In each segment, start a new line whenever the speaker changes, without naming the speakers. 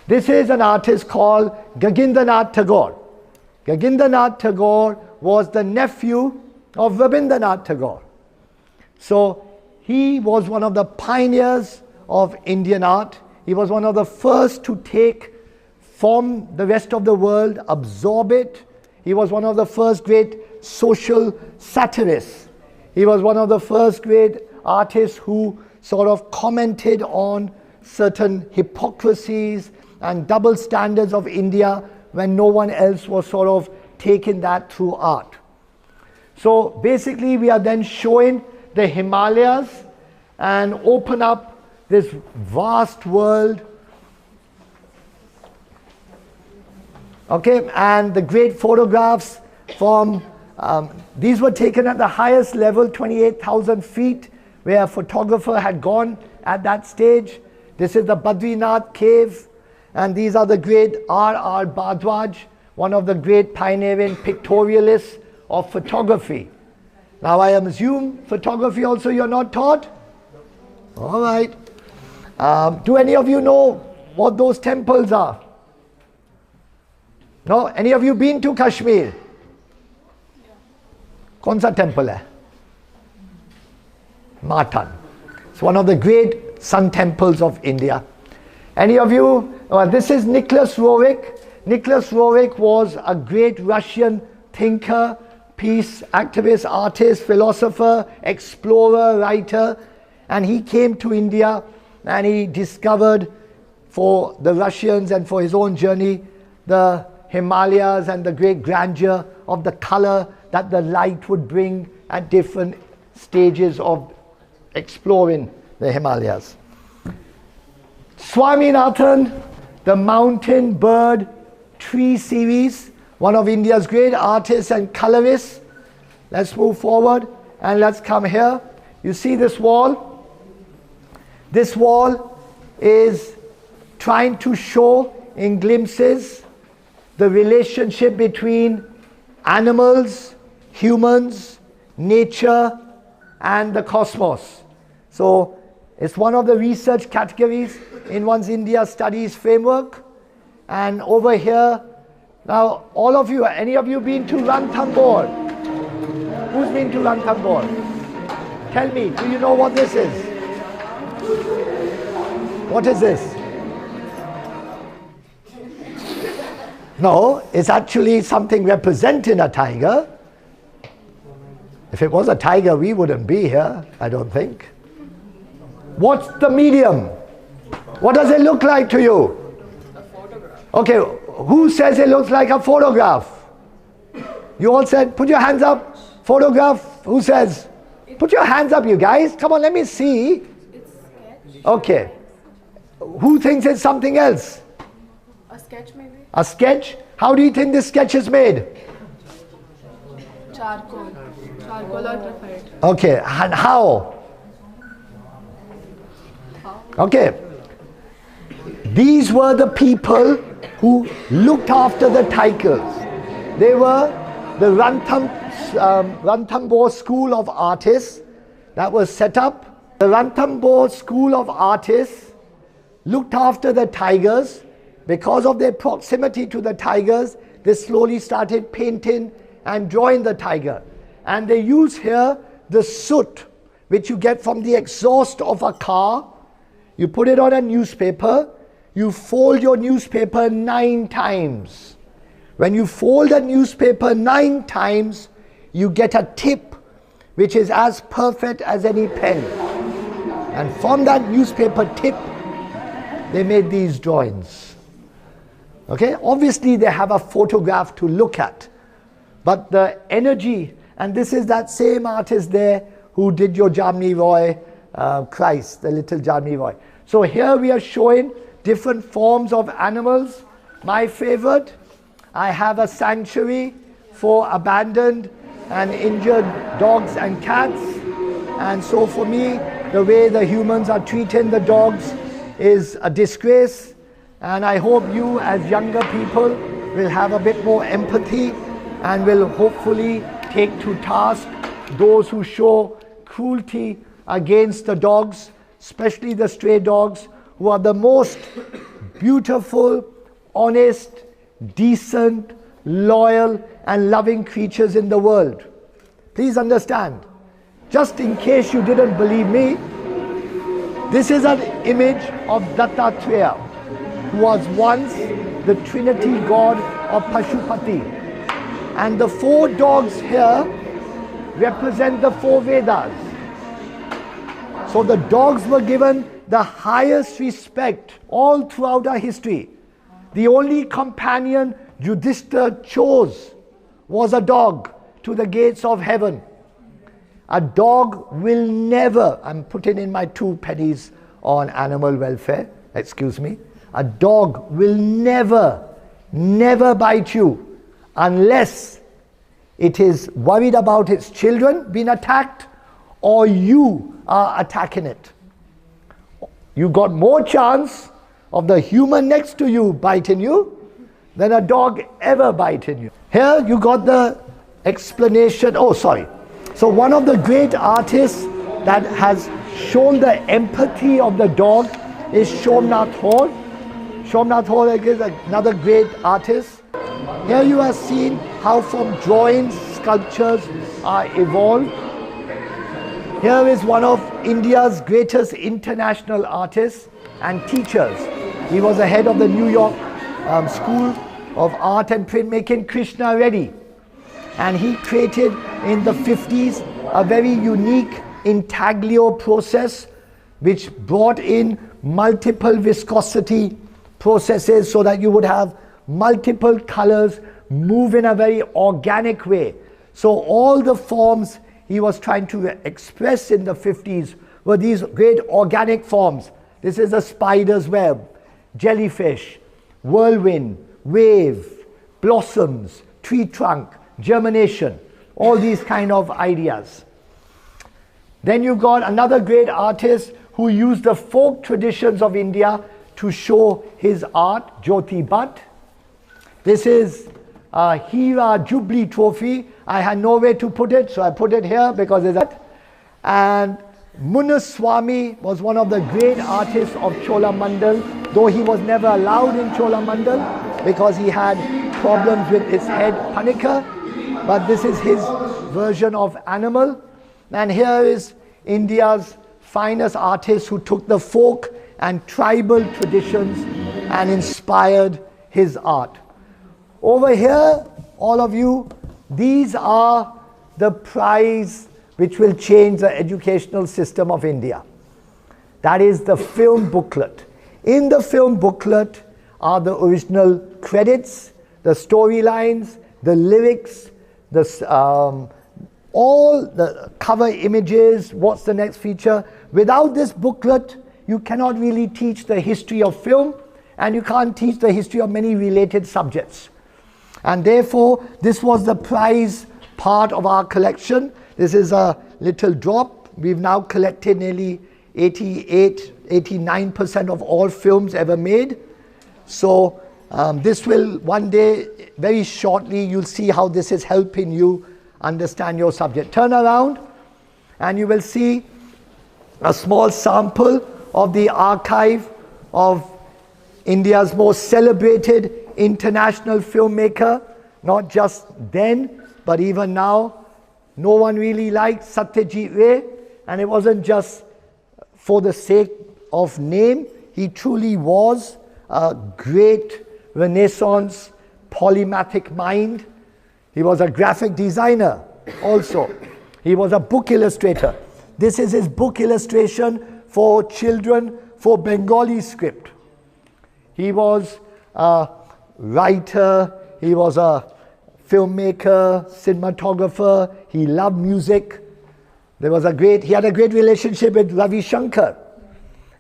This is an artist called Gagindranath Tagore. Gagindranath Tagore was the nephew of Rabindranath Tagore. So he was one of the pioneers of Indian art. He was one of the first to take from the rest of the world, absorb it. He was one of the first great social satirists. He was one of the first great artists who sort of commented on certain hypocrisies and double standards of India when no one else was sort of taking that through art. So basically we are then showing the Himalayas and open up this vast world. Okay, and the great photographs from, these were taken at the highest level, 28,000 feet, where a photographer had gone at that stage. This is the Badrinath cave, and these are the great R.R. Bhardwaj, one of the great pioneering pictorialists of photography. Now I assume photography also you're not taught? All right. Do any of you know what those temples are? No? Any of you been to Kashmir? Kaun sa temple hai? Matan. It's one of the great sun temples of India. Any of you? This is Nicholas Roerich. Nicholas Roerich was a great Russian thinker, peace activist, artist, philosopher, explorer, writer, and he came to India and he discovered for the Russians and for his own journey the Himalayas and the great grandeur of the color that the light would bring at different stages of exploring the Himalayas. Swaminathan, the mountain bird tree series, one of India's great artists and colorists. Let's move forward and let's come here. You see this wall? This wall is trying to show in glimpses the relationship between animals, humans, nature, and the cosmos. So it's one of the research categories in one's India Studies framework. And over here, now all of you, any of you been to Ranthambore? Who's been to Ranthambore? Tell me, do you know what this is? What is this? No, it's actually something representing a tiger. If it was a tiger, we wouldn't be here, I don't think. What's the medium? What does it look like to you?
A photograph.
Okay, who says it looks like a photograph? You all said, put your hands up. Photograph, who says? Put your hands up, you guys. Come on, let me see.
It's sketch.
Okay. Who thinks it's something else?
A sketch maybe?
A sketch? How do you think this sketch is made?
Charcoal. Charcoal or graphite.
Okay, and how? Okay. These were the people who looked after the tigers. They were the Ranthambore School of Artists that was set up. The Ranthambore School of Artists looked after the tigers. Because of their proximity to the tigers, they slowly started painting and drawing the tiger. And they use here the soot, which you get from the exhaust of a car. You put it on a newspaper. You fold your newspaper 9 times. When you fold a newspaper 9 times, you get a tip which is as perfect as any pen. And from that newspaper tip, they made these drawings. Okay, obviously they have a photograph to look at, but the energy, and this is that same artist there who did your Jamni Roy Christ, the little Jamni Roy. So here we are showing different forms of animals. My favorite, I have a sanctuary for abandoned and injured dogs and cats, and so for me, the way the humans are treating the dogs is a disgrace. And I hope you as younger people will have a bit more empathy and will hopefully take to task those who show cruelty against the dogs, especially the stray dogs, who are the most beautiful, honest, decent, loyal, and loving creatures in the world. Please understand, just in case you didn't believe me, this is an image of Dattatreya, who was once the Trinity God of Pashupati. And the 4 dogs here represent the 4 Vedas. So the dogs were given the highest respect all throughout our history. The only companion Yudhishthira chose was a dog to the gates of heaven. A dog will never, I'm putting in my 2 pennies on animal welfare, excuse me. A dog will never bite you unless it is worried about its children being attacked or you are attacking it. You got more chance of the human next to you biting you than a dog ever biting you. Here you got the explanation. So one of the great artists that has shown the empathy of the dog is Somnath Hall. Somnath Hall is another great artist. Here you are seeing how from drawings, sculptures are evolved. Here is one of India's greatest international artists and teachers. He was the head of the New York School of Art and Printmaking, Krishna Reddy. And he created in the 50s a very unique intaglio process which brought in multiple viscosity processes so that you would have multiple colors move in a very organic way. So all the forms he was trying to express in the 50s were these great organic forms. This is a spider's web, jellyfish, whirlwind, wave, blossoms, tree trunk, germination, all these kind of ideas. Then you've got another great artist who used the folk traditions of India to show his art, Jyoti Bhatt. This is a Hira Jubilee trophy. I had nowhere to put it, so I put it here because it's that. And Munaswamy was one of the great artists of Cholamandal, though he was never allowed in Cholamandal because he had problems with his head panika. But this is his version of animal. And here is India's finest artist who took the folk and tribal traditions and inspired his art. Over here, all of you, these are the prize which will change the educational system of India. That is the film booklet. In the film booklet are the original credits, the storylines, the lyrics, all the cover images, what's the next feature. Without this booklet, you cannot really teach the history of film, and you can't teach the history of many related subjects. And therefore, this was the prize part of our collection. This is a little drop. We've now collected nearly 89% of all films ever made. So this will one day, very shortly, you'll see how this is helping you understand your subject. Turn around and you will see a small sample of the archive of India's most celebrated international filmmaker, not just then, but even now. No one really liked Satyajit Ray, and it wasn't just for the sake of name. He truly was a great Renaissance polymathic mind. He was a graphic designer also. He was a book illustrator. This is his book illustration for children for Bengali script. He was a writer, he was a filmmaker, cinematographer, he loved music. He had a great relationship with Ravi Shankar.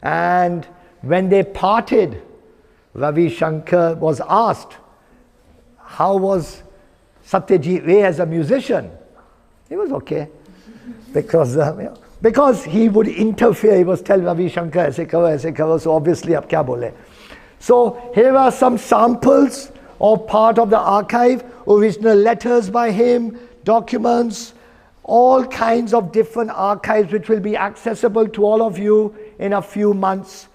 And when they parted, Ravi Shankar was asked, how was Satyajit Ray as a musician? He was okay. Because he would interfere, he was tell Ravi Shankar, aise karo, so obviously, ab kya bole. So here are some samples of part of the archive, original letters by him, documents, all kinds of different archives which will be accessible to all of you in a few months.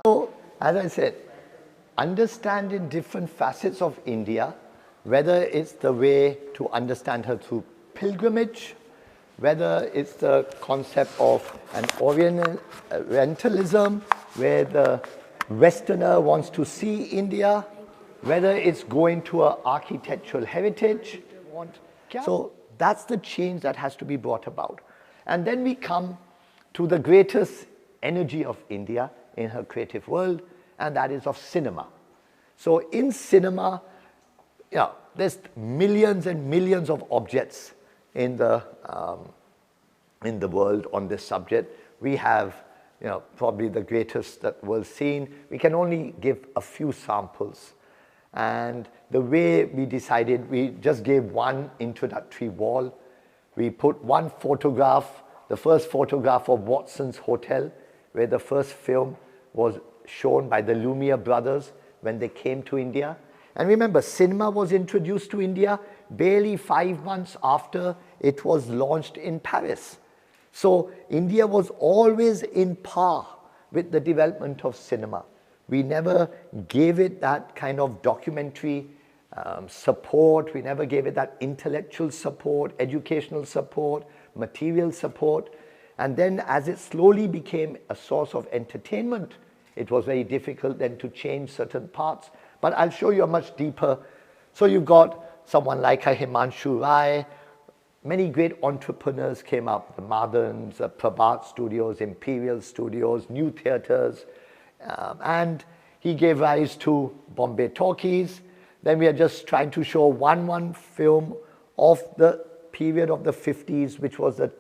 So, as I said, understanding different facets of India, whether it's the way to understand her through pilgrimage, whether it's the concept of an Orientalism, where the Westerner wants to see India, whether it's going to an architectural heritage. So that's the change that has to be brought about. And then we come to the greatest energy of India in her creative world, and that is of cinema. So in cinema, there's millions and millions of objects in the world on this subject. We have probably the greatest that was seen. We can only give a few samples. And the way we decided, we just gave one introductory wall. We put one photograph, the first photograph of Watson's Hotel, where the first film was shown by the Lumiere brothers when they came to India. And remember, cinema was introduced to India barely 5 months after it was launched in Paris. So India was always in par with the development of cinema. We never gave it that kind of documentary support. We never gave it that intellectual support, educational support, material support. And then as it slowly became a source of entertainment, it was very difficult then to change certain parts. But I'll show you a much deeper. So you've got someone like a Himanshu Rai. Many great entrepreneurs came up, the Madans, Prabhat Studios, Imperial Studios, New Theatres, and he gave rise to Bombay Talkies. Then we are just trying to show one film of the period of the 50s, which was the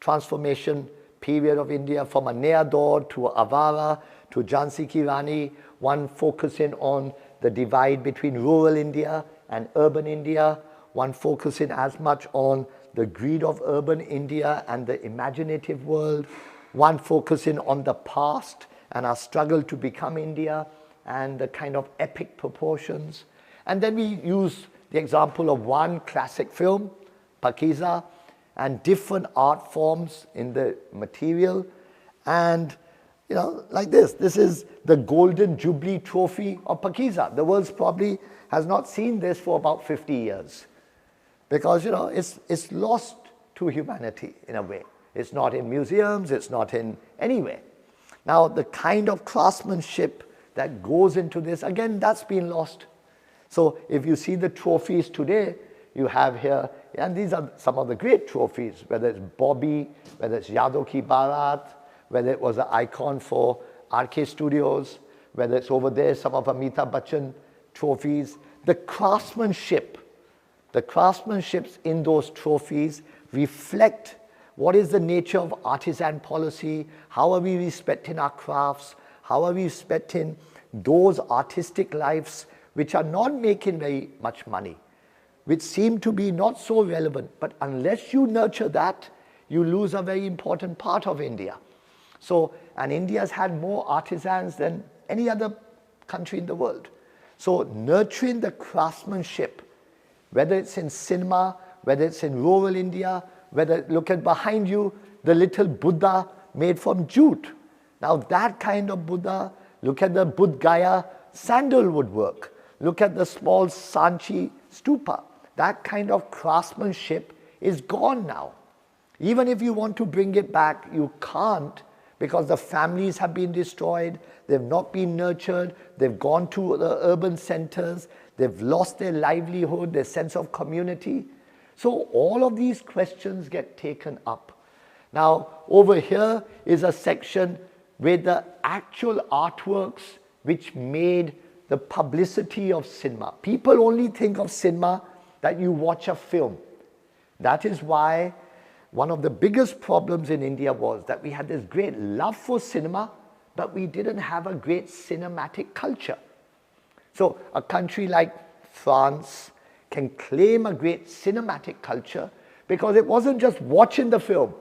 transformation period of India from a Neador to Avara to Jhansi Ki Rani, one focusing on the divide between rural India and urban India, one focusing as much on the greed of urban India and the imaginative world, one focusing on the past and our struggle to become India and the kind of epic proportions. And then we use the example of one classic film, Pakiza, and different art forms in the material. And like this is the Golden Jubilee Trophy of Pakiza. The world probably has not seen this for about 50 years because it's lost to humanity in a way. It's not in museums, it's not in anywhere. Now the kind of craftsmanship that goes into this, again, that's been lost. So if you see the trophies today, you have here, and these are some of the great trophies, whether it's Bobby, whether it's Yadav Ki Barat, whether it was an icon for RK Studios, whether it's over there, some of Amitabh Bachchan trophies. The craftsmanships in those trophies reflect what is the nature of artisan policy, how are we respecting our crafts, how are we respecting those artistic lives which are not making very much money, which seem to be not so relevant. But unless you nurture that, you lose a very important part of India. So, and India's had more artisans than any other country in the world. So nurturing the craftsmanship, whether it's in cinema, whether it's in rural India, whether, look at behind you, the little Buddha made from jute. Now that kind of Buddha, look at the Buddh Gaya sandalwood work. Look at the small Sanchi stupa. That kind of craftsmanship is gone now. Even if you want to bring it back, you can't, because the families have been destroyed, they've not been nurtured, they've gone to the urban centers, they've lost their livelihood, their sense of community. So all of these questions get taken up. Now over here is a section with the actual artworks which made the publicity of cinema. People only think of cinema that you watch a film. That is why one of the biggest problems in India was that we had this great love for cinema, but we didn't have a great cinematic culture. So a country like France can claim a great cinematic culture because it wasn't just watching the film.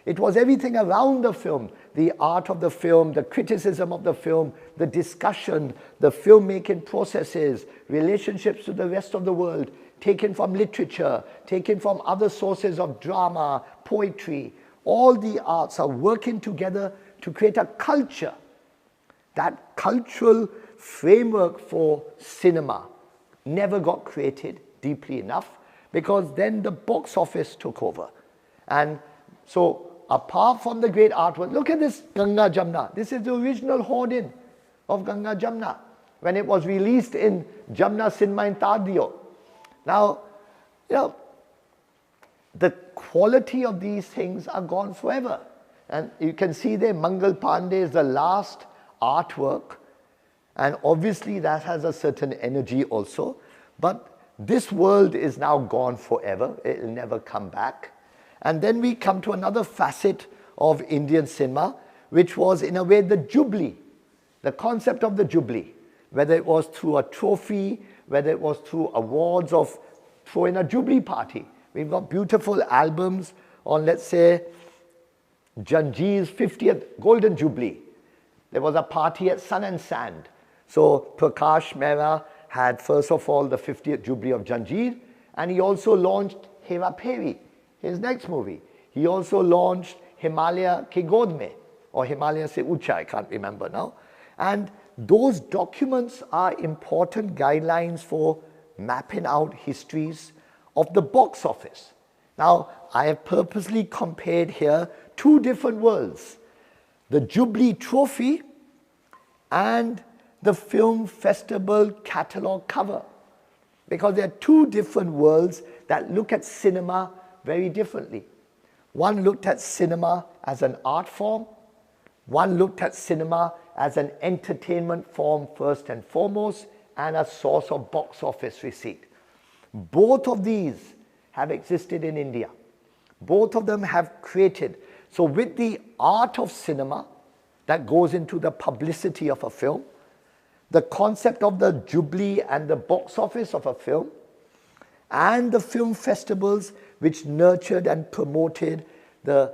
It was everything around the film, the art of the film, the criticism of the film, the discussion, the filmmaking processes, relationships to the rest of the world, taken from literature, taken from other sources of drama, poetry. All the arts are working together to create a culture. that cultural framework for cinema never got created deeply enough, because then the box office took over. And so apart from the great artwork, look at this Ganga Jamna. This is the original hoarding of Ganga Jamna when it was released in Jamna Cinema in Tadio. Now, the quality of these things are gone forever. And you can see there, Mangal Pandey is the last artwork, and obviously that has a certain energy also. But this world is now gone forever. It will never come back. And then we come to another facet of Indian cinema, which was in a way the Jubilee, the concept of the Jubilee, whether it was through a trophy, whether it was through awards of throwing a Jubilee party. We've got beautiful albums on, let's say, Janjeer's 50th Golden Jubilee. There was a party at Sun and Sand. So Prakash Mehra had first of all the 50th Jubilee of Janjeer, and he also launched Hera Pheri, his next movie. He also launched Himalaya Ke God Mein, or Himalaya Se Ucha, I can't remember now. And those documents are important guidelines for mapping out histories of the box office. Now, I have purposely compared here two different worlds, the Jubilee Trophy and the film festival catalogue cover, because there are two different worlds that look at cinema very differently. One looked at cinema as an art form, one looked at cinema as an entertainment form first and foremost, and a source of box office receipt. Both of these have existed in India. Both of them have created. So with the art of cinema that goes into the publicity of a film, the concept of the Jubilee and the box office of a film, and the film festivals which nurtured and promoted the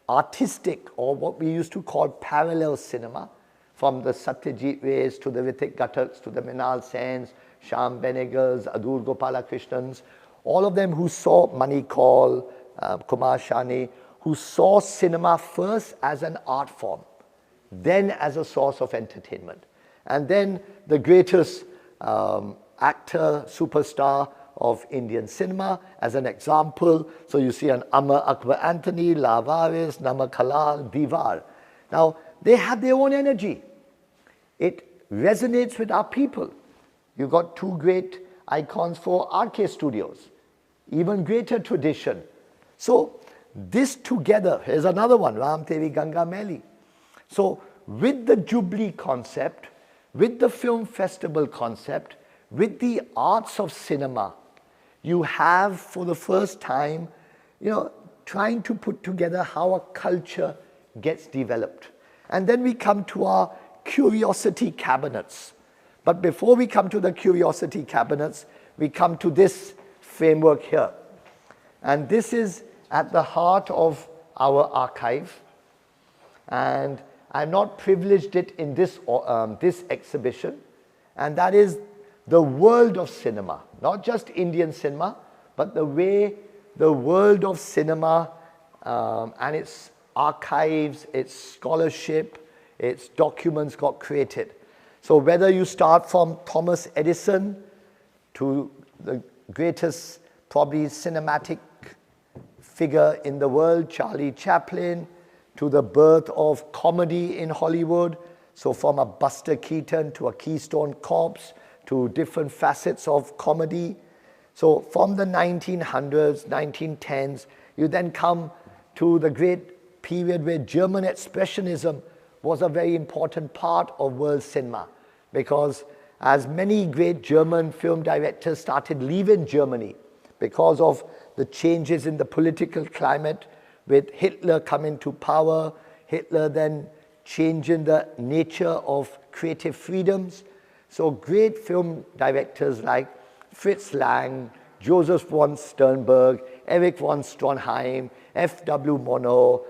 artistic, or what we used to call parallel cinema, from the Satyajit Rays to the Ritik Ghataks to the Minal Sens, Shyam Benegals, Adur Gopalakrishnans, all of them who saw Mani Kaul, Kumar Shani, who saw cinema first as an art form, then as a source of entertainment. And then the greatest actor, superstar of Indian cinema as an example. So you see an Amar Akbar Anthony, Lavaris, Namak Halal, Diwar. Now, they have their own energy. It resonates with our people. You've got two great icons for RK Studios, even greater tradition. So this together, here's another one, Ram Tevi Ganga Meli. So with the Jubilee concept, with the film festival concept, with the arts of cinema, you have for the first time, trying to put together how a culture gets developed. And then we come to our curiosity cabinets. But before we come to the curiosity cabinets, we come to this framework here. And this is at the heart of our archive. And I've not privileged it in this exhibition. And that is the world of cinema. Not just Indian cinema, but the way the world of cinema and its archives, its scholarship, its documents got created. So whether you start from Thomas Edison to the greatest probably cinematic figure in the world, Charlie Chaplin, to the birth of comedy in Hollywood, so from a Buster Keaton to a Keystone Cops to different facets of comedy. So from the 1900s, 1910s, you then come to the great period where German Expressionism was a very important part of world cinema, because as many great German film directors started leaving Germany because of the changes in the political climate, with Hitler coming to power, Hitler then changing the nature of creative freedoms. So great film directors like Fritz Lang, Joseph von Sternberg, Erich von Stroheim, F.W. Monod,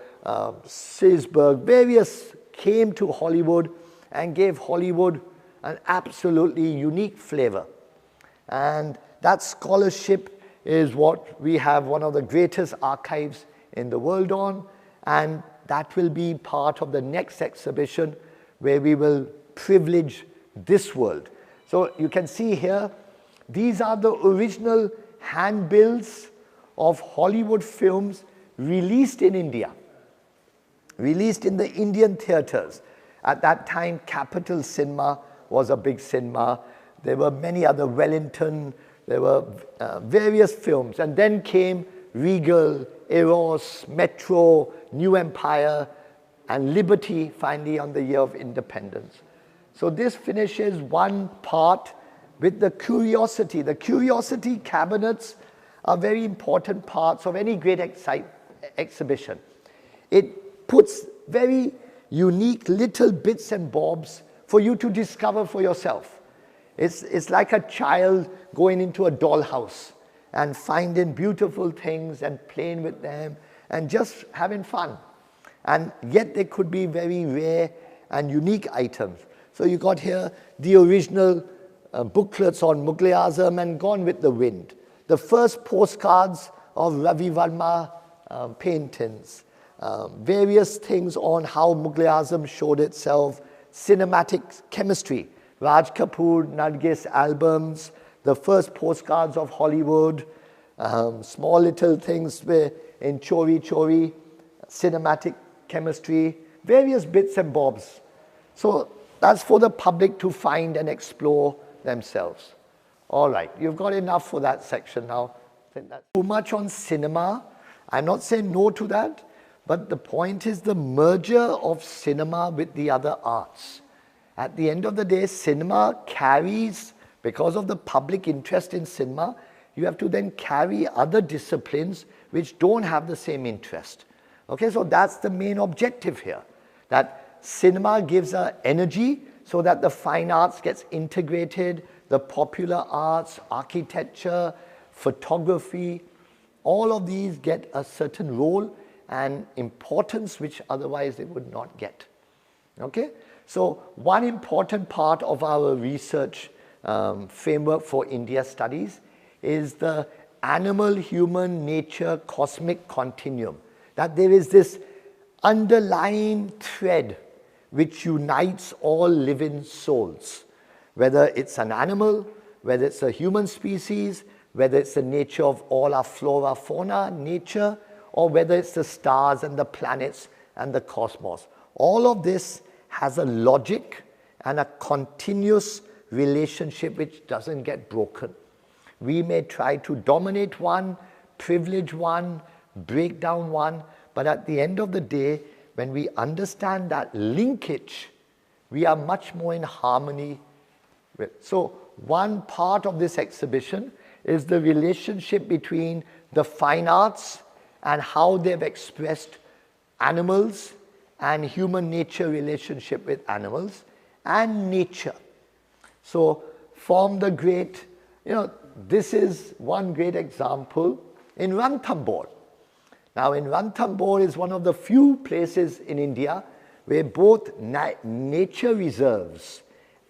Silsberg, various came to Hollywood and gave Hollywood an absolutely unique flavor. And that scholarship is what we have one of the greatest archives in the world on, and that will be part of the next exhibition, where we will privilege this world. So you can see here, these are the original handbills of Hollywood films released in India, released in the Indian theaters. At that time, Capital Cinema was a big cinema. There were many other, Wellington, there were various films. And then came Regal, Eros, Metro, New Empire, and Liberty finally on the year of independence. So this finishes one part with the curiosity. The curiosity cabinets are very important parts of any great exhibition. It puts very unique little bits and bobs for you to discover for yourself. It's like a child going into a dollhouse and finding beautiful things and playing with them and just having fun. And yet they could be very rare and unique items. So you got here the original booklets on Mughal-e-Azam and Gone with the Wind. The first postcards of Ravi Varma paintings. Various things on how Mughal-e-Azam showed itself. Cinematic chemistry. Raj Kapoor, Nargis albums. The first postcards of Hollywood. Small little things in Chori Chori. Cinematic chemistry. Various bits and bobs. So that's for the public to find and explore themselves. All right, you've got enough for that section now. I think that's too much on cinema. I'm not saying no to that, but the point is the merger of cinema with the other arts. At the end of the day, cinema carries, because of the public interest in cinema, you have to then carry other disciplines which don't have the same interest. Okay, so that's the main objective here, that cinema gives energy so that the fine arts gets integrated, the popular arts, architecture, photography, all of these get a certain role and importance which otherwise they would not get. Okay, so one important part of our research framework for India studies is the animal, human, nature, cosmic continuum. That there is this underlying thread which unites all living souls, whether it's an animal, whether it's a human species, whether it's the nature of all our flora, fauna, nature, or whether it's the stars and the planets and the cosmos. All of this has a logic and a continuous relationship which doesn't get broken. We may try to dominate one, privilege one, break down one, but at the end of the day, when we understand that linkage, we are much more in harmony with. So one part of this exhibition is the relationship between the fine arts and how they've expressed animals and human nature relationship with animals and nature. So from the great, this is one great example in Ranthambore. Now in Ranthambore is one of the few places in India where both nature reserves,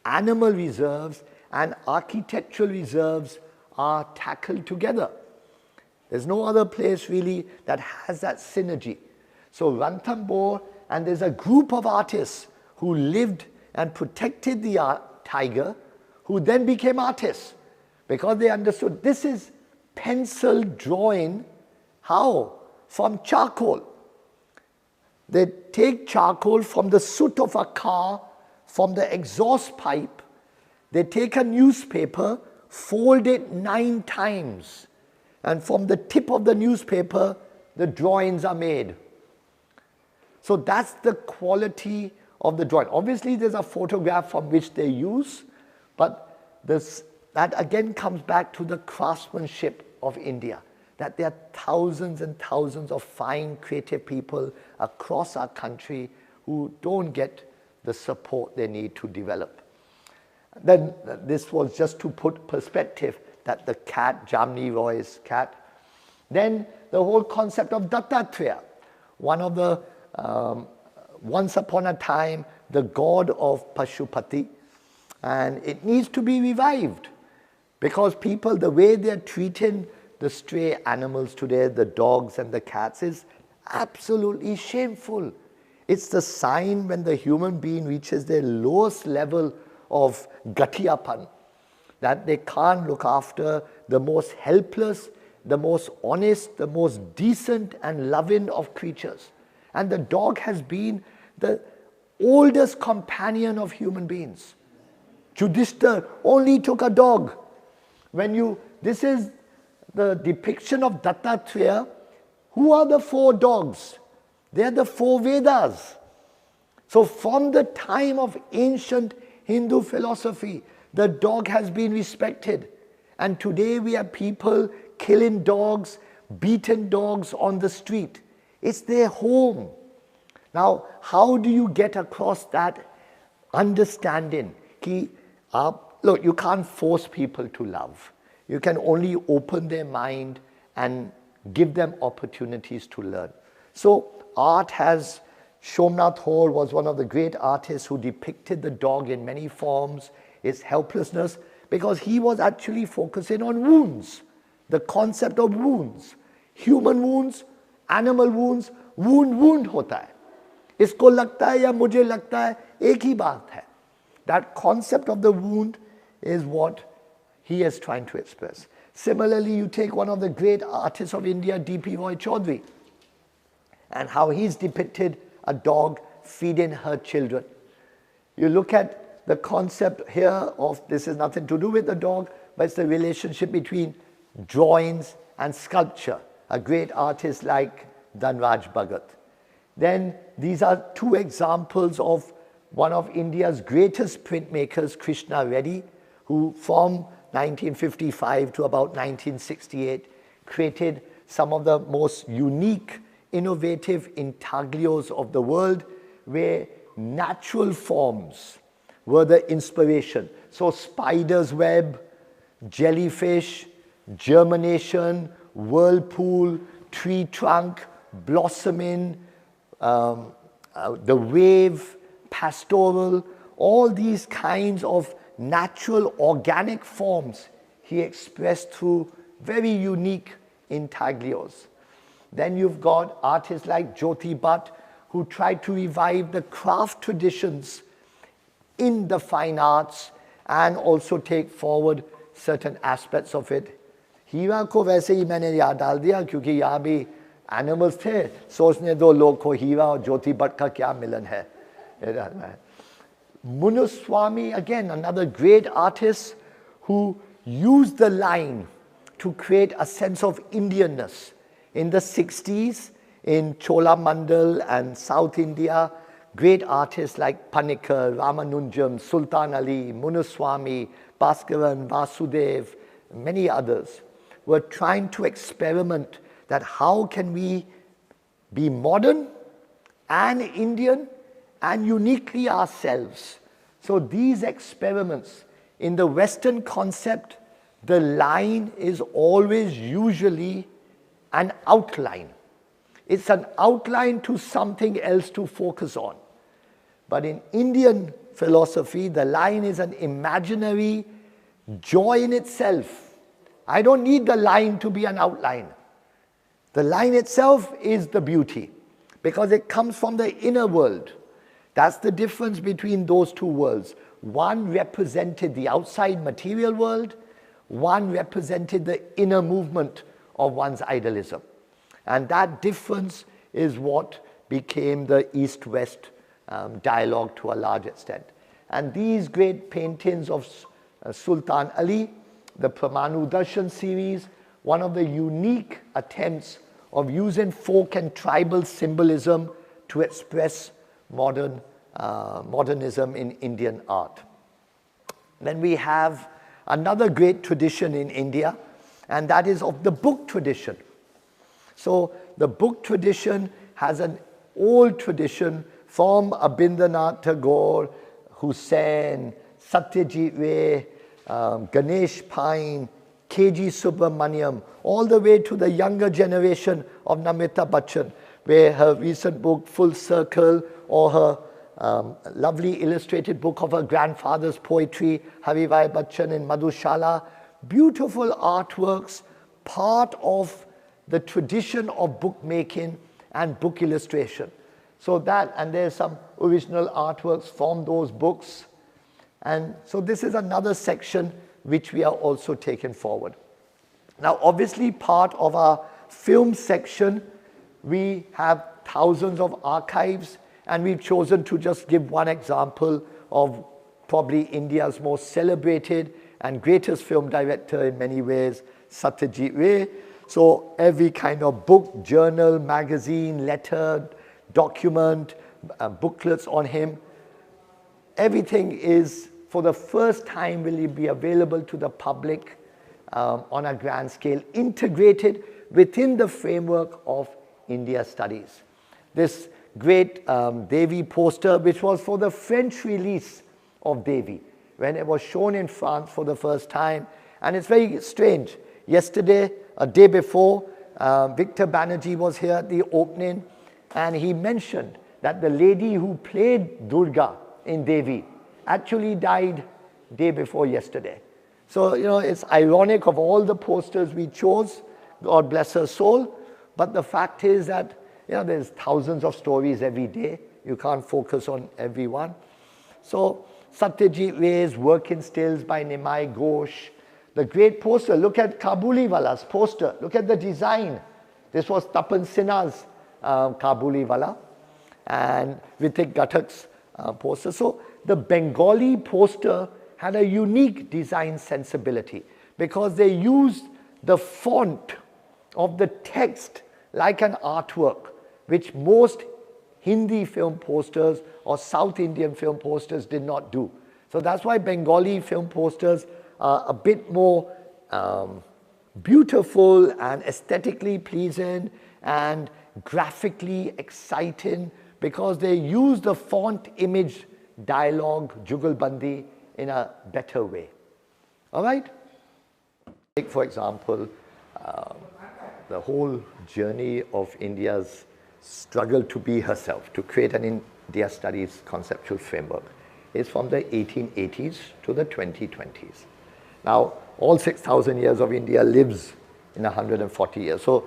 animal reserves and architectural reserves are tackled together. There's no other place really that has that synergy. So Ranthambore, and there's a group of artists who lived and protected the tiger, who then became artists because they understood this is pencil drawing. How? From charcoal. They take charcoal from the soot of a car, from the exhaust pipe. They take a newspaper, fold it 9 times, and from the tip of the newspaper, the drawings are made. So that's the quality of the drawing. Obviously, there's a photograph from which they use, but that again comes back to the craftsmanship of India, that there are thousands and thousands of fine, creative people across our country who don't get the support they need to develop. Then this was just to put perspective that the cat, Jamni Roy's cat. Then the whole concept of Dattatreya, one of the, once upon a time, the god of Pashupati, and it needs to be revived because people, the way they're treating the stray animals today, the dogs and the cats, is absolutely shameful. It's the sign when the human being reaches their lowest level of gatiyapan, that they can't look after the most helpless, the most honest, the most decent and loving of creatures. And the dog has been the oldest companion of human beings. Yudhishthira only took a dog. This is the depiction of Dattatreya. Who are the 4 dogs? They are the 4 Vedas. So from the time of ancient Hindu philosophy, the dog has been respected. And today we have people killing dogs, beaten dogs on the street. It's their home. Now, how do you get across that understanding? Look, you can't force people to love. You can only open their mind and give them opportunities to learn. So art has, Somnath Hall was one of the great artists who depicted the dog in many forms, its helplessness, because he was actually focusing on wounds, the concept of wounds. Human wounds, animal wounds, wound होता है. इसको लगता है या मुझे लगता है, एक ही बात है. That concept of the wound is what he is trying to express. Similarly, you take one of the great artists of India, D.P. Roy Chaudhary, and how he's depicted a dog feeding her children. You look at the concept here of, this is nothing to do with the dog, but it's the relationship between drawings and sculpture. A great artist like Dhanraj Bhagat. Then these are 2 examples of one of India's greatest printmakers, Krishna Reddy, who from 1955 to about 1968 created some of the most unique, innovative intaglios of the world, where natural forms were the inspiration. So spider's web, jellyfish, germination, whirlpool, tree trunk, blossoming, the wave, pastoral, all these kinds of natural organic forms he expressed through very unique intaglios. Then you've got artists like Jyoti Bhatt, who tried to revive the craft traditions in the fine arts and also take forward certain aspects of it. हीरा को वैसे ही मैंने याद डाल दिया क्योंकि यहाँ भी animals थे, सोचने दो लोग को हीरा और ज्योति भट्ट का क्या मिलन है. Munuswami, again another great artist who used the line to create a sense of Indianness. In the 60s, in Cholamandal and South India, great artists like Panikkar, Ramanujam, Sultan Ali, Munuswami, Bhaskaran, Vasudev, many others were trying to experiment that how can we be modern and Indian and uniquely ourselves. So these experiments, in the Western concept, the line is always usually an outline. It's an outline to something else to focus on. But in Indian philosophy, the line is an imaginary joy in itself. I don't need the line to be an outline. The line itself is the beauty because it comes from the inner world. That's the difference between those 2 worlds. One represented the outside material world, one represented the inner movement of one's idealism. And that difference is what became the East-West dialogue to a large extent. And these great paintings of Sultan Ali, the Pramanu Darshan series, one of the unique attempts of using folk and tribal symbolism to express modernism in Indian art. Then we have another great tradition in India, and that is of the book tradition. So the book tradition has an old tradition from Abindranath Tagore, Hussain, Satyajit Ray, Ganesh Pine, K.G. Subramaniam, all the way to the younger generation of Namrata Bachchan, where her recent book, Full Circle, or her lovely illustrated book of her grandfather's poetry, Haribhai Bachchan in Madhushala, beautiful artworks, part of the tradition of bookmaking and book illustration. So that, and there's some original artworks from those books. And so this is another section which we are also taking forward. Now, obviously, part of our film section, we have thousands of archives, and we've chosen to just give one example of probably India's most celebrated and greatest film director in many ways, Satyajit Ray. So every kind of book, journal, magazine, letter, document, booklets on him, everything is, for the first time, will be available to the public on a grand scale, integrated within the framework of India studies. This great Devi poster, which was for the French release of Devi, when it was shown in France for the first time. And it's very strange. Yesterday, a day before, Victor Banerjee was here at the opening, and he mentioned that the lady who played Durga in Devi actually died day before yesterday. So, you know, it's ironic of all the posters we chose, God bless her soul, but the fact is that, you know, there's thousands of stories every day. You can't focus on every one. So, Satyajit Ray's Working Stills by Nimai Ghosh, the great poster. Look at Kabuliwala's poster. Look at the design. This was Tapan Sinha's Kabuliwala and Ritik Ghatak's poster. So the Bengali poster had a unique design sensibility because they used the font of the text like an artwork, which most Hindi film posters or South Indian film posters did not do. So that's why Bengali film posters are a bit more beautiful and aesthetically pleasing and graphically exciting, because they use the font, image, dialogue, jugalbandi in a better way. All right? Take, for example, the whole journey of India's struggle to be herself, to create an India Studies conceptual framework, is from the 1880s to the 2020s. Now, all 6,000 years of India lives in 140 years. So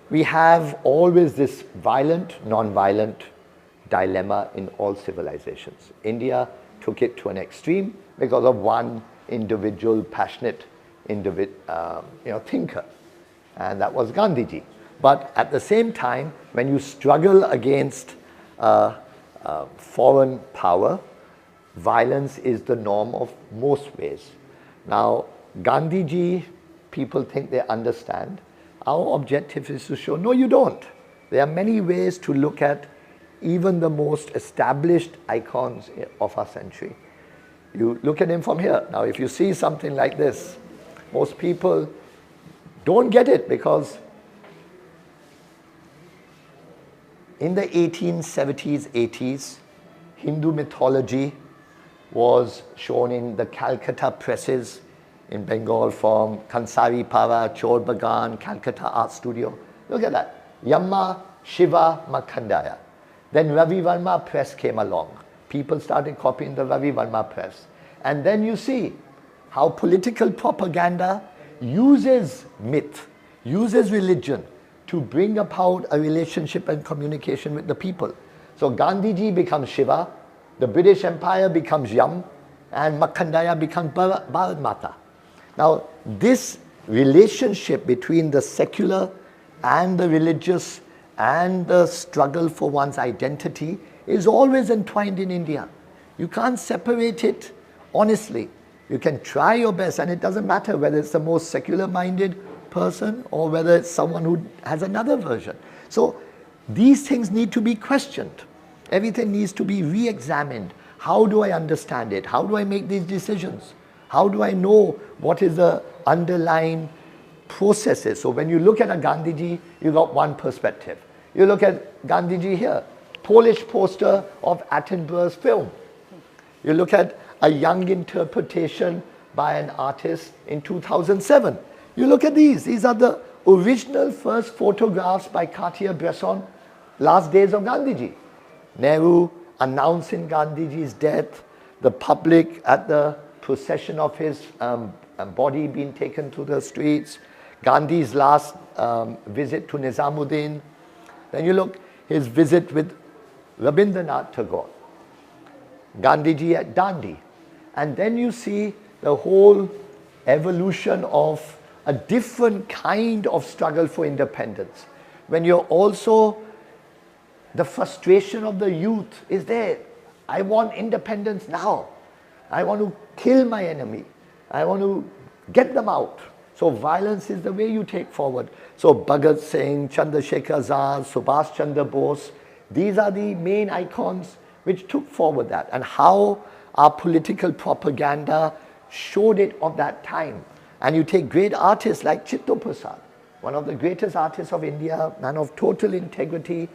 we have always this violent, non-violent dilemma in all civilizations. India took it to an extreme because of one individual, passionate thinker, and that was Gandhiji. But at the same time, when you struggle against foreign power, violence is the norm of most ways. Now, Gandhiji, people think they understand. Our objective is to show, no, you don't. There are many ways to look at even the most established icons of our century. You look at him from here. Now, if you see something like this, most people don't get it, because in the 1870s, 80s, Hindu mythology was shown in the Calcutta presses in Bengal from Kansari Para, Chor Bagan, Calcutta Art Studio. Look at that. Yamma, Shiva, Makhandaya. Then Ravi Varma press came along. People started copying the Ravi Varma press. And then you see how political propaganda uses myth, uses religion to bring about a relationship and communication with the people. So Gandhiji becomes Shiva, the British Empire becomes Yam, and Makhandaya becomes Bharat Mata. Now, this relationship between the secular and the religious and the struggle for one's identity is always entwined in India. You can't separate it honestly. You can try your best, and it doesn't matter whether it's the most secular-minded person or whether it's someone who has another version. So these things need to be questioned. Everything needs to be re-examined. How do I understand it? How do I make these decisions? How do I know what is the underlying processes? So when you look at a Gandhiji, you got one perspective. You look at Gandhiji here, Polish poster of Attenborough's film. You look at a young interpretation by an artist in 2007. You look at these are the original first photographs by Cartier-Bresson, last days of Gandhiji. Nehru announcing Gandhiji's death, the public at the procession of his body being taken to the streets, Gandhi's last visit to Nizamuddin. Then you look, his visit with Rabindranath Tagore, Gandhiji at Dandi. And then you see the whole evolution of a different kind of struggle for independence. When you're also, the frustration of the youth is there. I want independence now. I want to kill my enemy. I want to get them out. So violence is the way you take forward. So Bhagat Singh, Chandrasekhar Azad, Subhash Chandra Bose, these are the main icons which took forward that, and how our political propaganda showed it of that time. And you take great artists like Chitto Prasad, one of the greatest artists of India, man of total integrity,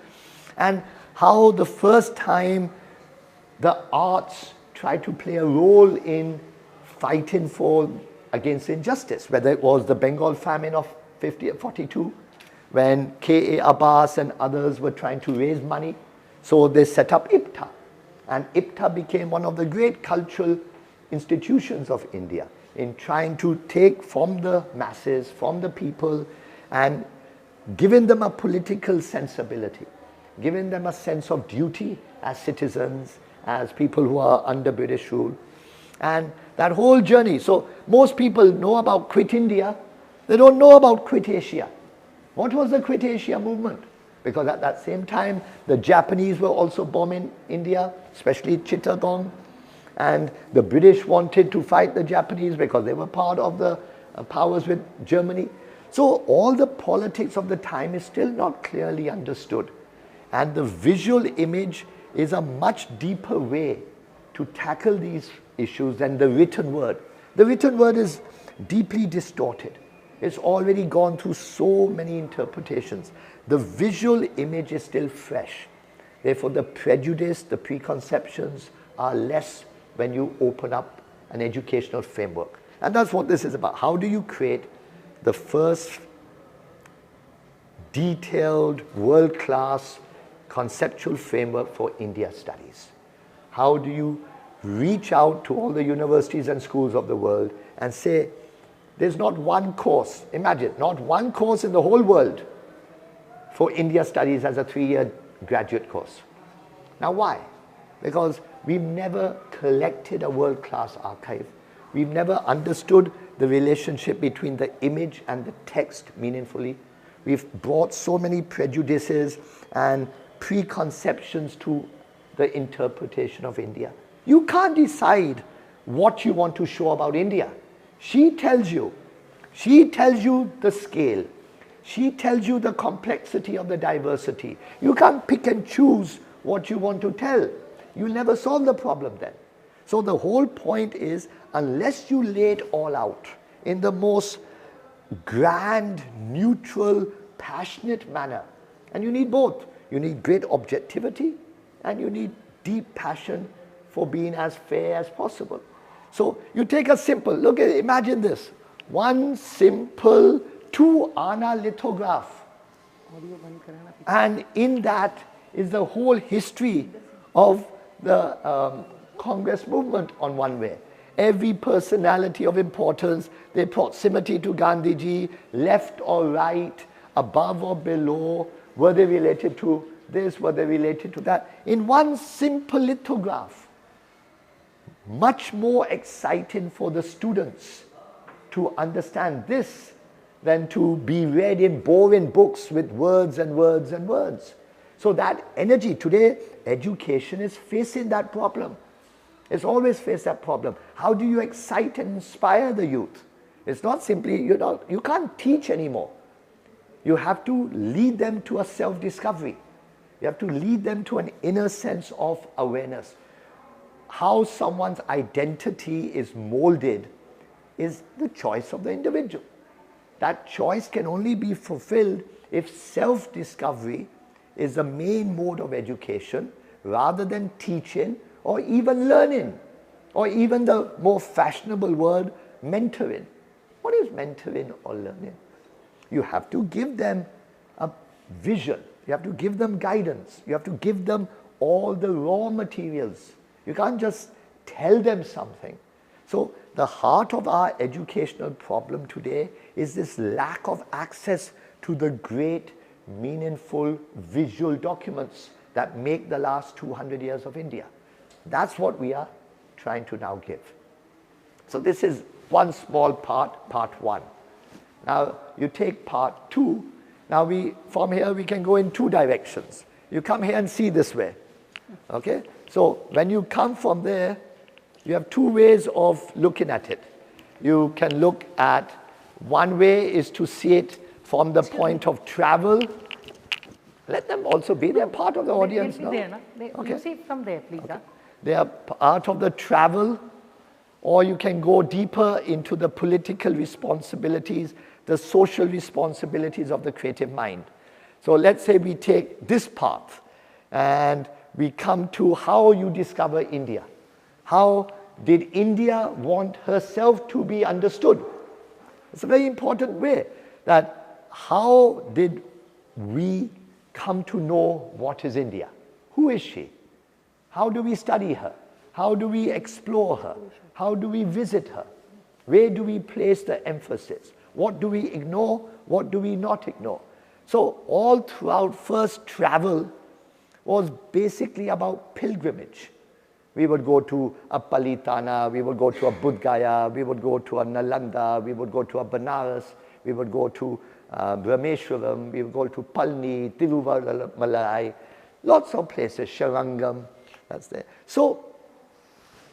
and how the first time the arts tried to play a role in fighting against injustice, whether it was the Bengal famine of 42, when K.A. Abbas and others were trying to raise money. So they set up IPTA, and IPTA became one of the great cultural institutions of India in trying to take from the masses, from the people, and giving them a political sensibility, giving them a sense of duty as citizens, as people who are under British rule. And that whole journey. So most people know about Quit India. They don't know about Quit Asia. What was the Quit Asia movement? Because at that same time, the Japanese were also bombing India, especially Chittagong. And the British wanted to fight the Japanese because they were part of the powers with Germany. So all the politics of the time is still not clearly understood. And the visual image is a much deeper way to tackle these issues than the written word. The written word is deeply distorted. It's already gone through so many interpretations. The visual image is still fresh. Therefore, the prejudice, the preconceptions are less when you open up an educational framework. And that's what this is about. How do you create the first detailed, world-class conceptual framework for India studies? How do you reach out to all the universities and schools of the world and say, there's not one course, imagine, not one course in the whole world for India studies as a 3-year graduate course. Now why? Because we've never collected a world-class archive. We've never understood the relationship between the image and the text meaningfully. We've brought so many prejudices and preconceptions to the interpretation of India. You can't decide what you want to show about India. She tells you the scale. She tells you the complexity of the diversity. You can't pick and choose what you want to tell. You'll never solve the problem then. So the whole point is, unless you lay it all out in the most grand, neutral, passionate manner, and you need both. You need great objectivity and you need deep passion for being as fair as possible. So you take a simple, look at, imagine this, one simple 2-ana lithograph. And in that is the whole history of the Congress movement on one way. Every personality of importance, their proximity to Gandhiji, left or right, above or below, were they related to this, were they related to that, in one simple lithograph. Much more exciting for the students to understand this than to be read in boring books with words and words and words. So that energy, today education is facing that problem. It's always faced that problem. How do you excite and inspire the youth? It's not simply, you can't teach anymore. You have to lead them to a self-discovery. You have to lead them to an inner sense of awareness. How someone's identity is molded is the choice of the individual. That choice can only be fulfilled if self-discovery is the main mode of education rather than teaching or even learning, or even the more fashionable word, mentoring. What is mentoring or learning? You have to give them a vision. You have to give them guidance. You have to give them all the raw materials. You can't just tell them something. So the heart of our educational problem today is this lack of access to the great, meaningful visual documents that make the last 200 years of India. That's what we are trying to now give. So this is one small part, part one. Now you take part two. Now from here we can go in two directions. You come here and see this way. Okay? So when you come from there, you have two ways of looking at it. You can look at, one way is to see it from the point of travel. Let them also be, they're part of the audience now.
Okay. You see from there, please. Okay.
They are part of the travel, or you can go deeper into the political responsibilities, the social responsibilities of the creative mind. So let's say we take this path and we come to how you discover India. How did India want herself to be understood? It's a very important way, that how did we come to know what is India? Who is she? How do we study her? How do we explore her? How do we visit her? Where do we place the emphasis? What do we ignore? What do we not ignore? So all throughout first travel was basically about pilgrimage. We would go to a Palitana, we would go to a Bodh Gaya, we would go to a Nalanda, we would go to a Banaras, we would go to Brahmeshwaram, we would go to Palni, Tiruvallalai, lots of places, Sharangam, that's there. So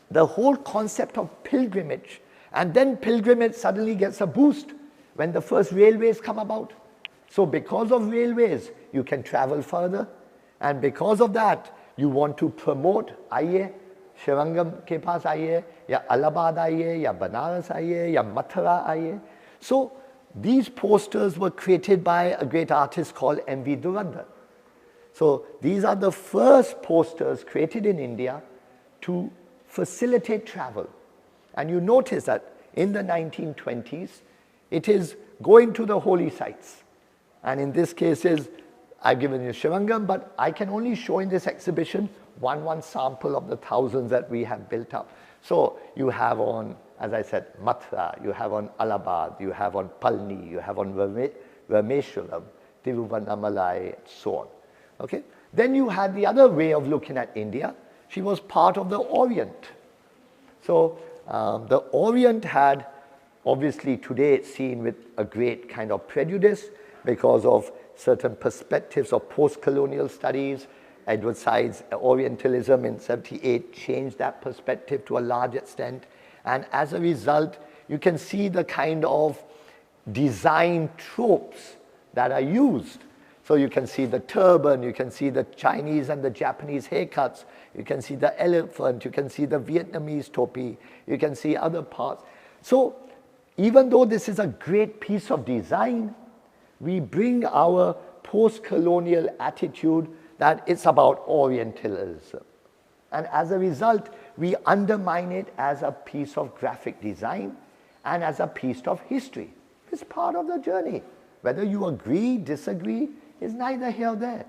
the whole concept of pilgrimage, and then pilgrimage suddenly gets a boost when the first railways come about. So because of railways, you can travel further, and because of that, you want to promote, आइए, Sharangam के पास आइए, या Allahabad आइए, या Banaras आइए, या Mathura आइए. So these posters were created by a great artist called M.V. Durandar. So these are the first posters created in India to facilitate travel. And you notice that in the 1920s, it is going to the holy sites. And in this case I've given you Sharangam, but I can only show in this exhibition one sample of the thousands that we have built up. So you have on, as I said, Mathura, you have on Allahabad, you have on Palni, you have on Rameshwaram, Tiruvannamalai, and so on. Okay? Then you had the other way of looking at India. She was part of the Orient. So the Orient had, obviously today it's seen with a great kind of prejudice because of certain perspectives of post-colonial studies. Edward Said's Orientalism in 78 changed that perspective to a large extent. And as a result, you can see the kind of design tropes that are used. So you can see the turban, you can see the Chinese and the Japanese haircuts, you can see the elephant, you can see the Vietnamese topi, you can see other parts. So even though this is a great piece of design, we bring our post-colonial attitude that it's about Orientalism. And as a result, we undermine it as a piece of graphic design and as a piece of history. It's part of the journey. Whether you agree, disagree, is neither here nor there.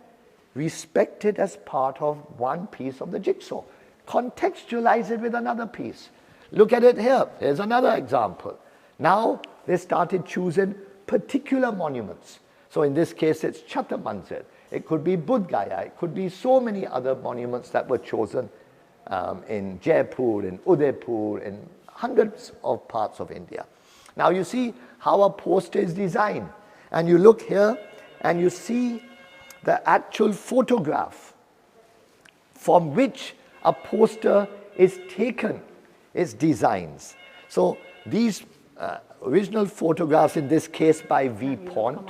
Respect it as part of one piece of the jigsaw. Contextualize it with another piece. Look at it here. Here's another example. Now they started choosing particular monuments. So in this case, it's Chhatar Manzir. It could be Bodh Gaya. It could be so many other monuments that were chosen in Jaipur, in Udaipur, in hundreds of parts of India. Now you see how a poster is designed. And you look here and you see the actual photograph from which a poster is taken, its designs. So these original photographs, in this case by V. Pont.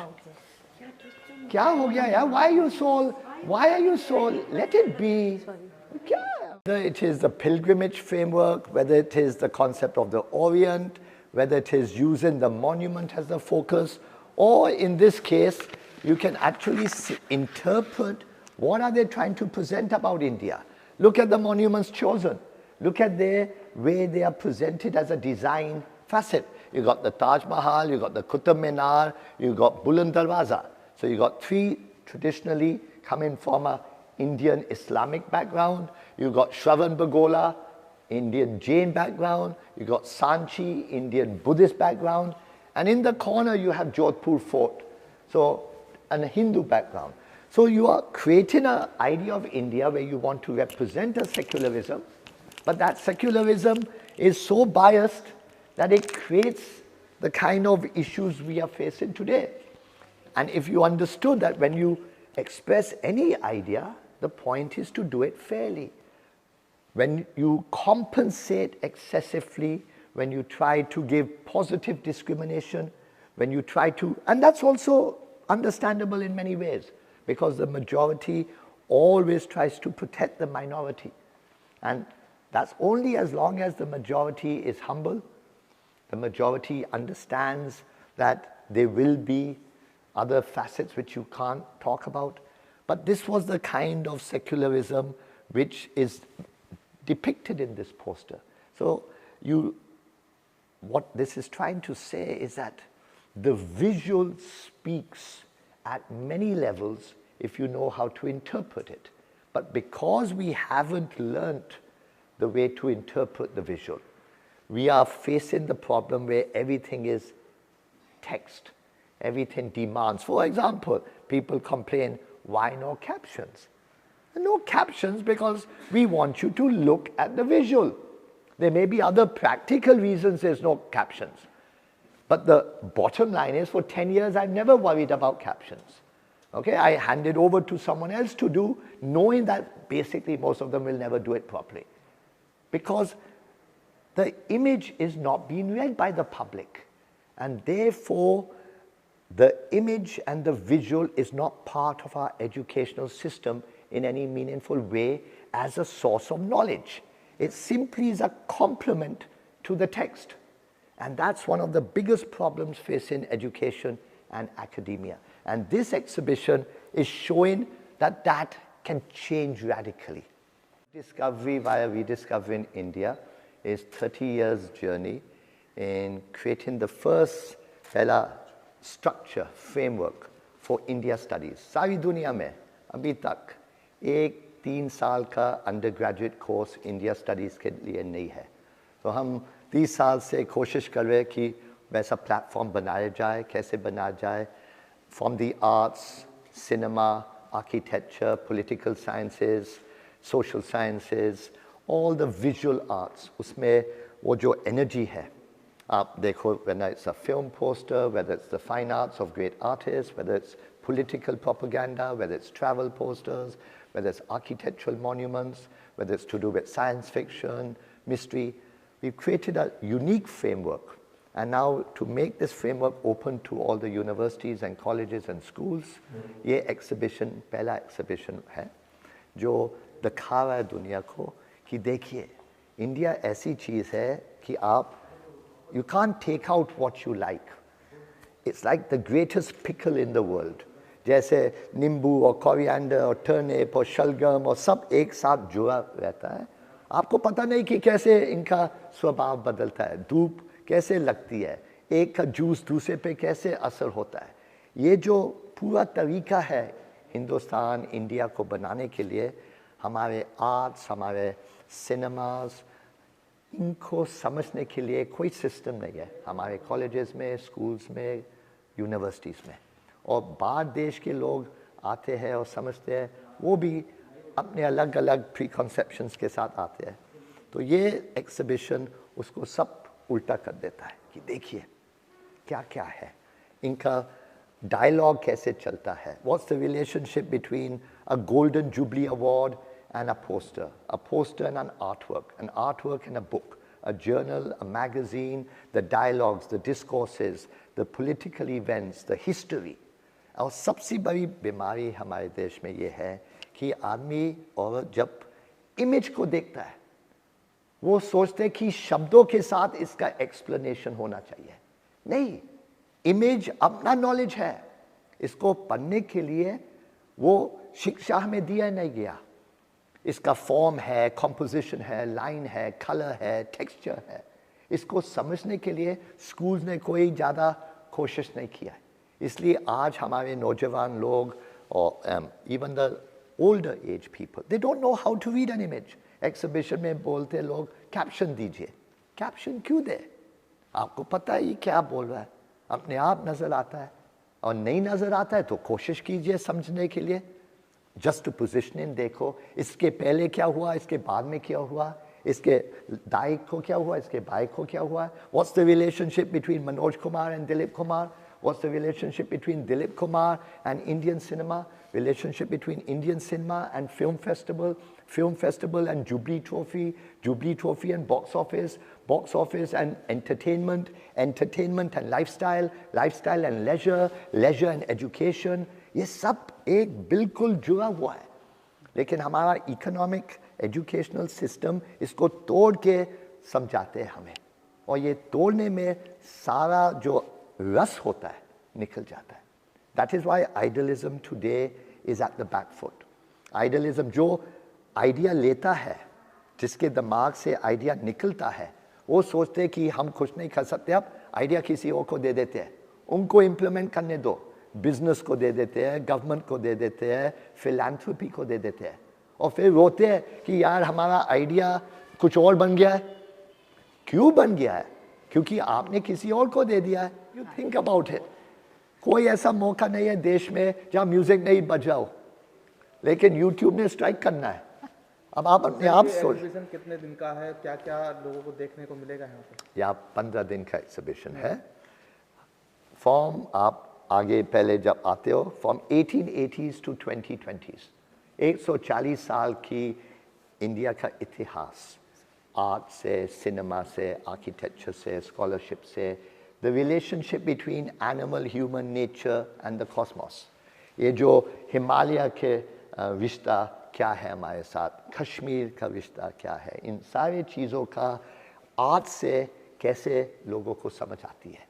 Kya ho gaya yaar? Why are you so, let it be. Whether it is the pilgrimage framework, whether it is the concept of the Orient, whether it is using the monument as the focus, or in this case, you can actually interpret what are they trying to present about India. Look at the monuments chosen. Look at the way they are presented as a design facet. You got the Taj Mahal, you got the Qutub Minar, you got Buland Darwaza. So you got three traditionally coming from a Indian Islamic background. You got Shravan Bagola, Indian Jain background. You got Sanchi, Indian Buddhist background. And in the corner you have Jodhpur Fort, so a Hindu background. So you are creating an idea of India where you want to represent a secularism, but that secularism is so biased that it creates the kind of issues we are facing today. And if you understood that when you express any idea, the point is to do it fairly. When you compensate excessively, when you try to give positive discrimination, when you try to, and that's also understandable in many ways, because the majority always tries to protect the minority. And that's only as long as the majority is humble, the majority understands that there will be other facets which you can't talk about. But this was the kind of secularism which is depicted in this poster. So what this is trying to say is that the visual speaks at many levels if you know how to interpret it. But because we haven't learnt the way to interpret the visual, we are facing the problem where everything is text, everything demands. For example, people complain, why no captions? No captions because we want you to look at the visual. There may be other practical reasons there's no captions. But the bottom line is, for 10 years, I've never worried about captions. Okay, I handed over to someone else to do, knowing that basically most of them will never do it properly. Because the image is not being read by the public. And therefore, the image and the visual is not part of our educational system in any meaningful way as a source of knowledge. It simply is a complement to the text. And that's one of the biggest problems facing education and academia. And this exhibition is showing that that can change radically. Discovery via Rediscovering India is 30 years journey in creating the first structure, framework for India studies. सारी दुनिया में अभी तक एक 3 साल का undergraduate course India studies के लिए नहीं है. तो हम 30 साल से कोशिश कर रहे हैं कि वैसा प्लेटफॉर्म बनाया जाए, कैसे बनाया जाए, from the arts, cinema, architecture, political sciences, social sciences, all the visual arts, उसमें वो जो energy है, आप देखो, whether it's a film poster, whether it's the fine arts of great artists, whether it's political propaganda, whether it's travel posters, whether it's architectural monuments, whether it's to do with science fiction, mystery, we've created a unique framework. And now to make this framework open to all the universities and colleges and schools, ये exhibition, पहला exhibition है, जो दिखा रहा है दुनिया को कि देखिए, India ऐसी चीज़ है कि आप, you can't take out what you like. It's like the greatest pickle in the world. जैसे नींबू और coriander और turnip और शलगम और सब एक साथ जुड़ा रहता है. आपको पता नहीं कि कैसे इनका स्वभाव बदलता है, धूप कैसे लगती है, एक का जूस दूसरे पे कैसे असर होता है. ये जो पूरा तरीका है हिंदुस्तान, इंडिया को बनाने के लिए, हमारे आर्ट्स, हमारे सिनेमास, इनको समझने के लिए कोई सिस्टम नहीं है हमारे कॉलेजेस में, स्कूल्स में, यूनिवर्सिटीज़ में. और बाहर देश के लोग आते हैं और समझते हैं, वो भी अपने अलग अलग प्री कॉन्सेप्शंस के साथ आते हैं. तो ये एग्जिबिशन उसको सब उल्टा कर देता है कि देखिए क्या क्या है, इनका डायलॉग कैसे चलता है. What's the relationship between a golden jubilee award and a poster and an artwork and a book, a journal, a magazine, the dialogues, the discourses, the political events, the history. और सबसे बड़ी बीमारी हमारे देश में ये है कि आदमी और जब इमेज को देखता है, वो सोचते हैं कि शब्दों के साथ इसका एक्सप्लेनेशन होना चाहिए. नहीं, इमेज अपना नॉलेज है, इसको पढ़ने के लिए वो शिक्षा में दिया नहीं गया. इसका फॉर्म है, कंपोजिशन है, लाइन है, कलर है, टेक्सचर है. इसको समझने के लिए स्कूल्स ने कोई ज़्यादा कोशिश नहीं किया है. इसलिए आज हमारे नौजवान लोग और even the older age people, they don't know how to read an image. Exhibition में बोलते लोग कैप्शन दीजिए. कैप्शन क्यों दे? आपको पता है ये क्या बोल रहा है, अपने आप नज़र आता है. और नहीं नज़र आता है तो कोशिश कीजिए समझने के लिए. Just to position in, देखो इसके पहले क्या हुआ, इसके बाद में क्या हुआ, इसके दाएं को क्या हुआ, इसके बाएं को क्या हुआ. What's the relationship between Manoj Kumar and Dilip Kumar? What's the relationship between Dilip Kumar and Indian cinema? Relationship between Indian cinema and film festival and Jubilee Trophy and box office and entertainment and lifestyle and leisure and education. ये सब एक बिल्कुल जुड़ा हुआ है. लेकिन हमारा economic educational system इसको तोड़ के समझाते हैं हमें, और ये तोड़ने में सारा जो रस होता है निकल जाता है. That is why idealism today is at the back foot. Idealism जो आइडिया लेता है, जिसके दिमाग से आइडिया निकलता है, वो सोचते हैं कि हम कुछ नहीं कर सकते, अब आइडिया किसी और को दे देते हैं, उनको इम्प्लीमेंट करने दो. बिजनेस को दे देते हैं, गवर्नमेंट को दे देते हैं, फिलैंथ्रोपी को दे देते हैं, और फिर रोते हैं कि यार हमारा आइडिया कुछ और बन गया है. क्यों बन गया है? क्योंकि आपने किसी और को दे दिया है. You think about it. कोई ऐसा मौका नहीं है देश में जहाँ म्यूजिक नहीं बजाओ, लेकिन यूट्यूब ने स्ट्राइक करना है. अब आप अपने आप सोच,
कितने दिन का है, क्या क्या लोगों को देखने को मिलेगा यहाँ पे?
यहाँ 15 दिन का एग्जीबिशन है. फॉर्म आप आगे पहले जब आते हो, फ्रॉम 1880s to 2020s, 140 साल की इंडिया का इतिहास, आर्ट से, सिनेमा से, आर्किटेक्चर से, स्कॉलरशिप से, the relationship between animal, human nature and the Cosmos. ये जो हिमालय के रिश्ता क्या है हमारे साथ, कश्मीर का रिश्ता क्या है, इन सारे चीज़ों का आर्ट से कैसे लोगों को समझ आती है,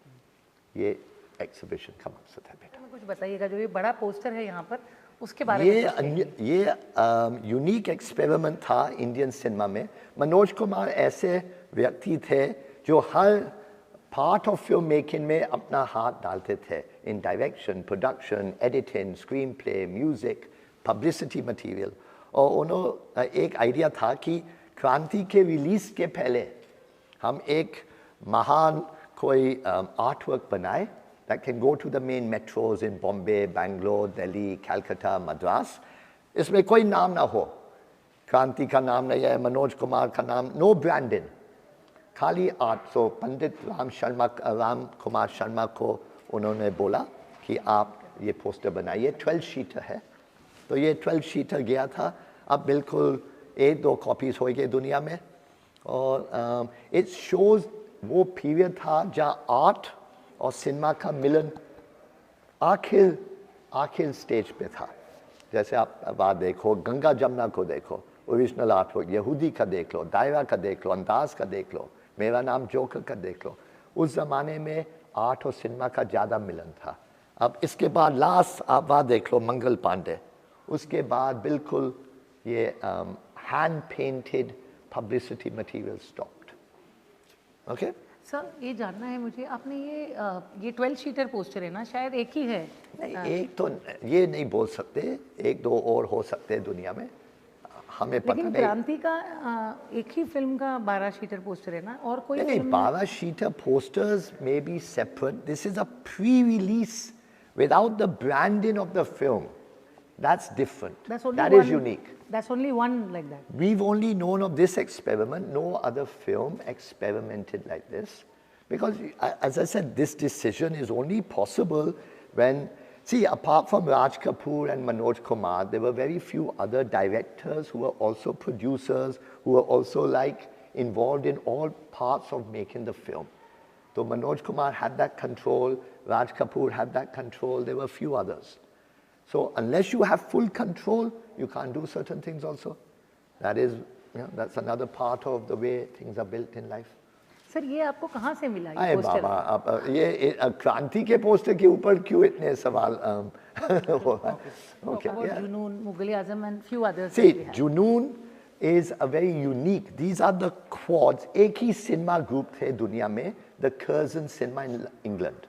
ये एग्जीबिशन का मकसद है. बेटा
कुछ बताइएगा, जो ये बड़ा पोस्टर है यहाँ पर, उसके बारे में.
ये यूनिक एक्सपेरिमेंट था इंडियन सिनेमा में. मनोज कुमार ऐसे व्यक्ति थे जो हर पार्ट ऑफ फिल्म मेकिंग में अपना हाथ डालते थे, इन direction, production, editing, screen play, music, publicity material. और उन्होंने एक आइडिया था कि क्रांति के रिलीज के पहले हम एक महान कोई आर्ट वर्क बनाए that can go to the main metros in Bombay, Bangalore, Delhi, Calcutta, Madras. इसमें कोई नाम ना हो, क्रांति का नाम नहीं है, मनोज कुमार का नाम, नो ब्रांडिंग, खाली आर्ट. सो पंडित राम कुमार शर्मा को उन्होंने बोला कि आप ये पोस्टर बनाइए. 12 शीटर है, तो ये 12 शीटर गया था. अब बिल्कुल 1-2 कॉपीज हो गए दुनिया में. और इट शोज वो पीरियड था जहाँ आर्ट और सिनेमा का मिलन आखिर स्टेज पे था. जैसे आप बात देखो, गंगा जमुना को देखो, ओरिजिनल आर्ट वर्क, यहूदी का देख लो, दायरा का देख लो, अंदाज का देख लो, मेरा नाम जोकर का देख लो. उस ज़माने में आर्ट और सिनेमा का ज़्यादा मिलन था. अब इसके बाद लास्ट आप बात देख लो, मंगल पांडे. उसके बाद बिल्कुल ये hand painted publicity material stopped. Okay
sir, ये जानना है मुझे, आपने ये 12 शीटर पोस्टर है ना, शायद एक ही है?
नहीं, एक तो ये नहीं बोल सकते, 1-2 और हो सकते हैं दुनिया में, हमें पता नहीं.
लेकिन क्रांति का एक ही फिल्म का 12 शीटर पोस्टर है ना, और कोई
नहीं, 12 seater posters may be separate. This is a pre release without the branding of the film. That's different. That is unique.
That's only one like that.
We've only known of this experiment. No other film experimented like this. Because, as I said, this decision is only possible when, see, apart from Raj Kapoor and Manoj Kumar, there were very few other directors who were also producers, who were also like involved in all parts of making the film. So Manoj Kumar had that control, Raj Kapoor had that control, there were a few others. So unless you have full control, you can't do certain things also. That is, that's another part of the way things are built in life.
Sir, ये आपको कहाँ से मिला
ये poster? बाबा, आप ये क्रांति के पोस्टर के ऊपर क्यों इतने सवाल हो रहा है? Okay, yeah.
Junoon, Mughal-e-Azam and few others.
See, Junoon is a very unique. These are the quads. एक ही cinema group थे दुनिया में, the Curzon Cinema in England.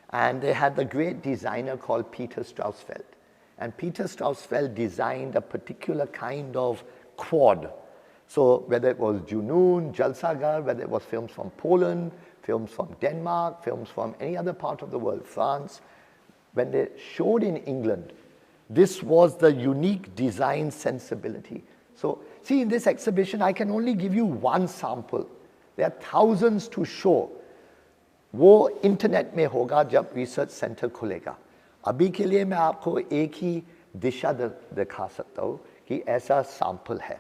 And they had the great designer called Peter Straussfeld. And Peter Straussfeld designed a particular kind of quad. So whether it was Junoon, Jalsaghar, whether it was films from Poland, films from Denmark, films from any other part of the world, France, when they showed in England, This was the unique design sensibility. So, see, in this exhibition, I can only give you one sample. There are thousands to show. वो internet में होगा जब research centre खुलेगा. अभी के लिए मैं आपको एक ही दिशा दिखा सकता हूँ कि ऐसा सैंपल है.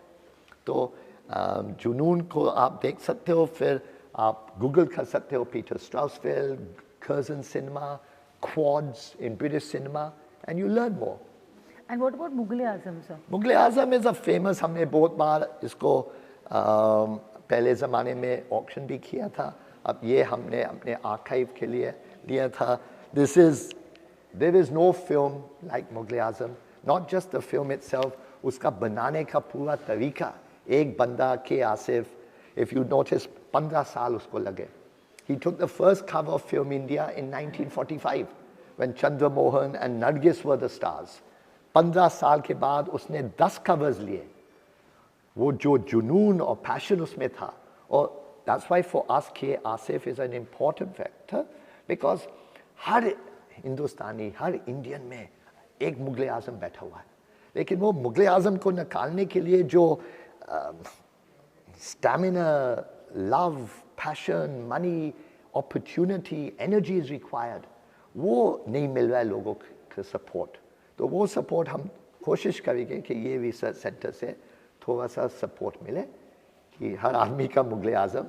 तो जुनून को आप देख सकते हो, फिर आप गूगल कर सकते हो Peter Strauss film, Curzon cinema, quads in British cinema, and you learn more.
And what about Mughal-e-Azam, sir?
Mughal-e-Azam is a famous, हमने बहुत बार इसको पहले ज़माने में ऑक्शन भी किया था. अब ये हमने अपने आर्काइव के लिए लिया था. There is no film like Mughal-e-Azam. Not just the film itself, उसका बनाने का पूरा तरीका. एक बंदा के आसिफ, if you notice, 15 साल उसको लगे. He took the first cover of Film India in 1945 when Chandra Mohan and Nargis were the stars. 15 साल के बाद उसने 10 covers लिए. वो जो जुनून और passion उसमें था. और that's why for us K. Asif is an important factor because her Hindustani, her Indian में एक मुगल आज़म बैठा हुआ है. लेकिन वो मुगल आज़म को निकालने के लिए जो stamina, love, passion, money, opportunity, energy is required. वो नहीं मिल रहा है लोगों का सपोर्ट. तो वो सपोर्ट हम कोशिश करेंगे कि ये रिसर्च सेंटर से थोड़ा सा सपोर्ट मिले कि हर आदमी का मुगल आज़म